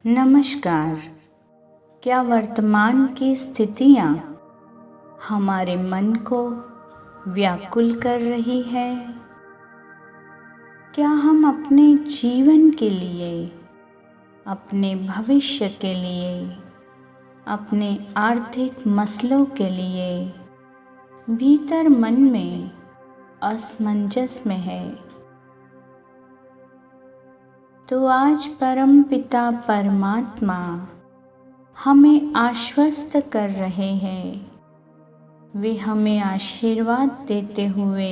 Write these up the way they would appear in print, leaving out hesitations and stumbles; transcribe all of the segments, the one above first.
नमस्कार। क्या वर्तमान की स्थितियाँ हमारे मन को व्याकुल कर रही है? क्या हम अपने जीवन के लिए, अपने भविष्य के लिए, अपने आर्थिक मसलों के लिए भीतर मन में असमंजस में है? तो आज परम पिता परमात्मा हमें आश्वस्त कर रहे हैं। वे हमें आशीर्वाद देते हुए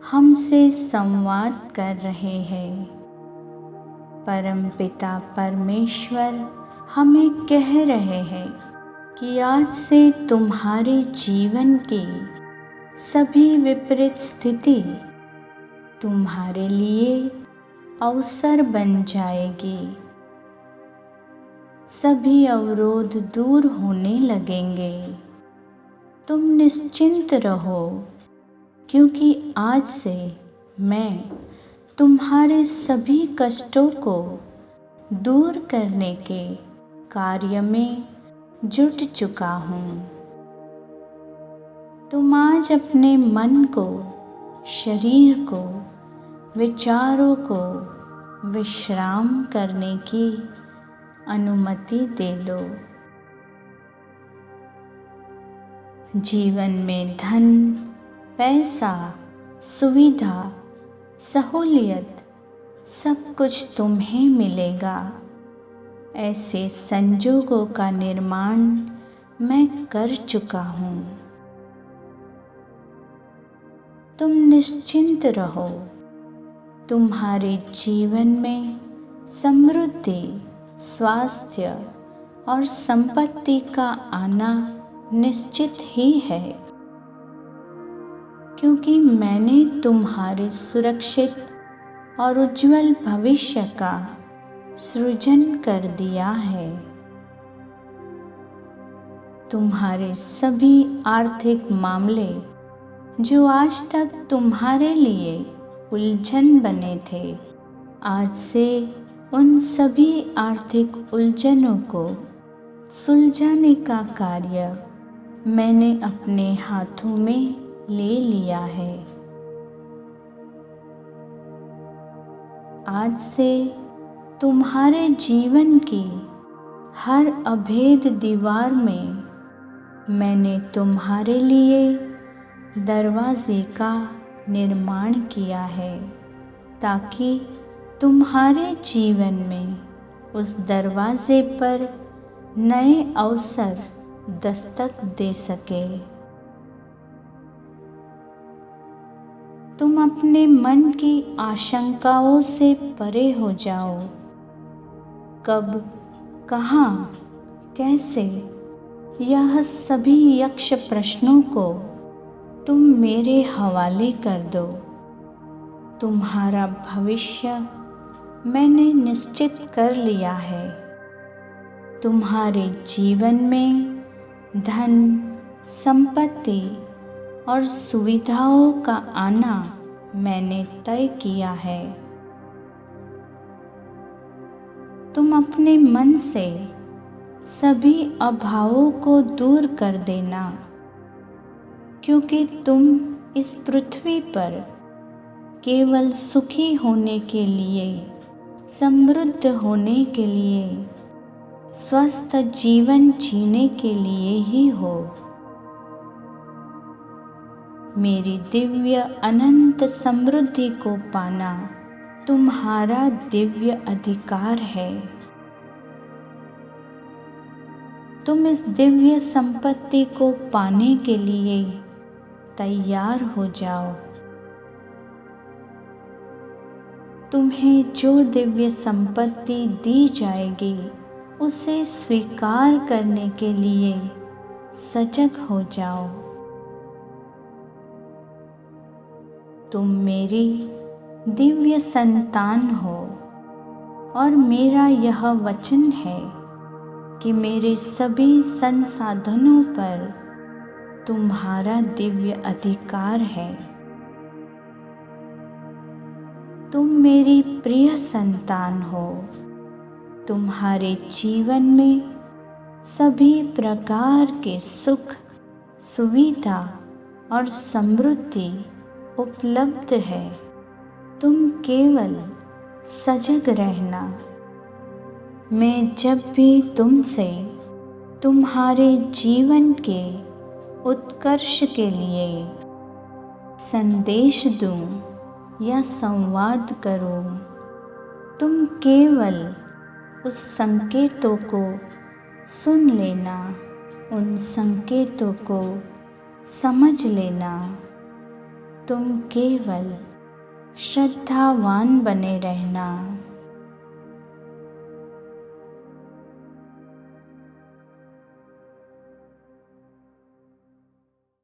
हमसे संवाद कर रहे हैं। परम पिता परमेश्वर हमें कह रहे हैं कि आज से तुम्हारे जीवन की सभी विपरीत स्थिति तुम्हारे लिए अवसर बन जाएगी। सभी अवरोध दूर होने लगेंगे। तुम निश्चिंत रहो, क्योंकि आज से मैं तुम्हारे सभी कष्टों को दूर करने के कार्य में जुट चुका हूँ। तुम आज अपने मन को, शरीर को, विचारों को विश्राम करने की अनुमति दे दो। जीवन में धन, पैसा, सुविधा, सहूलियत सब कुछ तुम्हें मिलेगा। ऐसे संजोगों का निर्माण मैं कर चुका हूँ। तुम निश्चिंत रहो। तुम्हारे जीवन में समृद्धि, स्वास्थ्य और संपत्ति का आना निश्चित ही है, क्योंकि मैंने तुम्हारे सुरक्षित और उज्जवल भविष्य का सृजन कर दिया है। तुम्हारे सभी आर्थिक मामले जो आज तक तुम्हारे लिए उलझन बने थे, आज से उन सभी आर्थिक उलझनों को सुलझाने का कार्य मैंने अपने हाथों में ले लिया है। आज से तुम्हारे जीवन की हर अभेद दीवार में मैंने तुम्हारे लिए दरवाजे का निर्माण किया है, ताकि तुम्हारे जीवन में उस दरवाजे पर नए अवसर दस्तक दे सके। तुम अपने मन की आशंकाओं से परे हो जाओ। कब, कहाँ, कैसे, यह सभी यक्ष प्रश्नों को तुम मेरे हवाले कर दो। तुम्हारा भविष्य मैंने निश्चित कर लिया है। तुम्हारे जीवन में धन, संपत्ति और सुविधाओं का आना मैंने तय किया है। तुम अपने मन से सभी अभावों को दूर कर देना, क्योंकि तुम इस पृथ्वी पर केवल सुखी होने के लिए, समृद्ध होने के लिए, स्वस्थ जीवन जीने के लिए ही हो। मेरी दिव्य अनंत समृद्धि को पाना तुम्हारा दिव्य अधिकार है। तुम इस दिव्य संपत्ति को पाने के लिए तैयार हो जाओ। तुम्हें जो दिव्य संपत्ति दी जाएगी, उसे स्वीकार करने के लिए सजग हो जाओ। तुम मेरी दिव्य संतान हो और मेरा यह वचन है कि मेरे सभी संसाधनों पर तुम्हारा दिव्य अधिकार है। तुम मेरी प्रिय संतान हो तुम्हारे जीवन में सभी प्रकार के सुख, सुविधा और समृद्धि उपलब्ध है। तुम केवल सजग रहना। मैं जब भी तुमसे तुम्हारे जीवन के उत्कर्ष के लिए संदेश दूं या संवाद करूं, तुम केवल उस संकेतों को सुन लेना, उन संकेतों को समझ लेना। तुम केवल श्रद्धावान बने रहना।